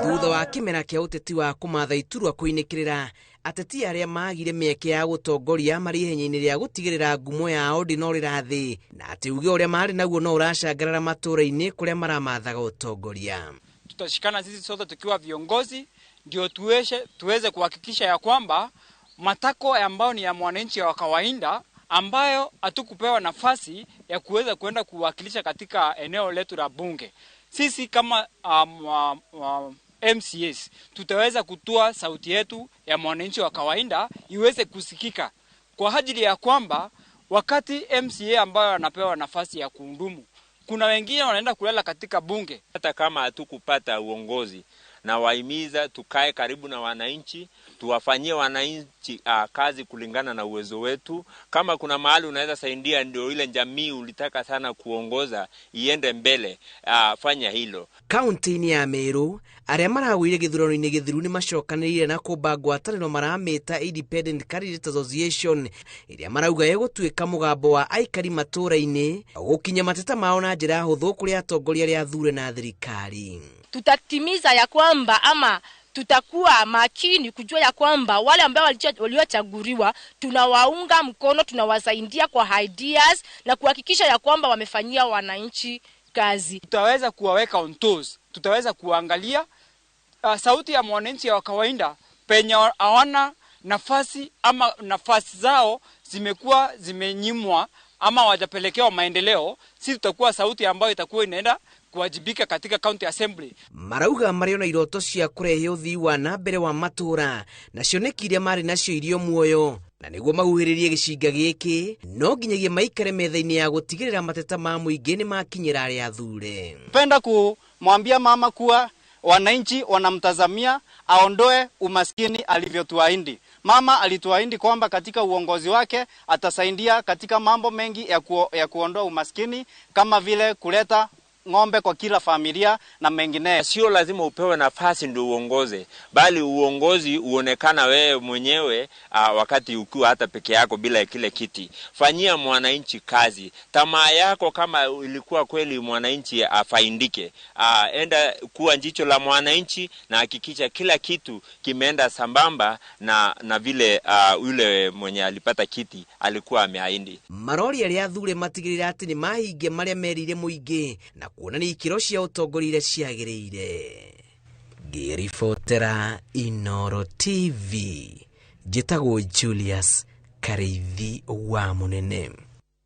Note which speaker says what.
Speaker 1: Thutha wa kimera kia uteti wa kumatha iturwa kuinikirira ateti aria magire mieke ya gutongoria mari henyaini ria gutigirira ngumo yao ndinorira thi na ati uge uria mari naguo no uracangarara matura-ini kuria maramathaga utongoria.
Speaker 2: Tutashikana sisi sote tukiwa viongozi ndio tuweze kuhakikisha ya kwamba matako ambayo ni ya mwananchi wa kawaida ambayo hatukupewa nafasi ya kuweza kwenda kuwakilisha katika eneo letu la bunge. Sisi kama MCAs tutaweza kutoa sauti yetu ya mwananchi wa kawaida iweze kusikika kwa ajili ya kwamba wakati MCA ambayo anapewa nafasi ya kuhudumu, kuna wengine wanaenda kulala katika bunge.
Speaker 3: Hata kama hatukupata uongozi, na wahimiza tukae karibu na wananchi, tuwafanyie wananchi kazi kulingana na uwezo wetu. Kama kuna mahali unaweza saidia ndio ile jamii ulitaka sana kuongoza iende mbele, fanya hilo.
Speaker 1: Kaunti-ini ya Meru, aria marawire githurano-ini githiru ni macokanirire na kumba ngwataniro maramita Independent Candidate Association iria marauga yegutuika mugambo wa aikari matura-ini gukinya mateta mao na njira huthu kuri atongoria ria thure na thirikari.
Speaker 4: Tutatimiza ya kwamba ama tutakuwa makini kujua ya kwamba wale ambao waliochaguliwa tunawaunga mkono, tunawasaidia kwa ideas na kuhakikisha ya kwamba wamefanyia wananchi kazi.
Speaker 2: Tutaweza kuwaweka on toes, tutaweza kuangalia sauti ya mwananchi wa kawaida penye hawana nafasi ama nafasi zao zimekuwa zimenyimwa ama wajapelekewa maendeleo. Sisi tutakuwa sauti ambayo itakuwa inaenda kuwajibika katika county assembly.
Speaker 1: Marauga mariona iroto cia kurehe uthii wa na mbere wa matura na cioneki iria mari nacio irio muoyo na niguo maguhiririe gicinga giki no nginyagia maikare metha-ini ya gutigirira mateta ma muingi ni makinyira aria athure.
Speaker 5: Napenda kumwambia mama kuwa wananchi wanamtazamia aondoe umaskini alivyotuahidi. Mama alituahidi kwamba katika uongozi wake atasaidia katika mambo mengi ya kuondoa umaskini kama vile kuleta ng'ombe kwa kila familia na mengine.
Speaker 3: Sio lazima upewe nafasi ndio uongoze, bali uongozi uonekana wewe mwenyewe wakati ukiwa hata peke yako bila kile kiti. Fanyia mwananchi kazi. Tamaa yako kama ilikuwa kweli mwananchi afaindike, enda kuwa jicho la mwananchi na hakikisha kila kitu kimeenda sambamba na vile yule mwenye alipata kiti alikuwa ameahidi.
Speaker 1: Marori aria athure matigirira ati ni mahinge maria merire muingi na kuonania ikiro cia utongoria iria ciagiriire. Ngiribotera Inooro TV, njitagwo Julius Kareithi wa Munene.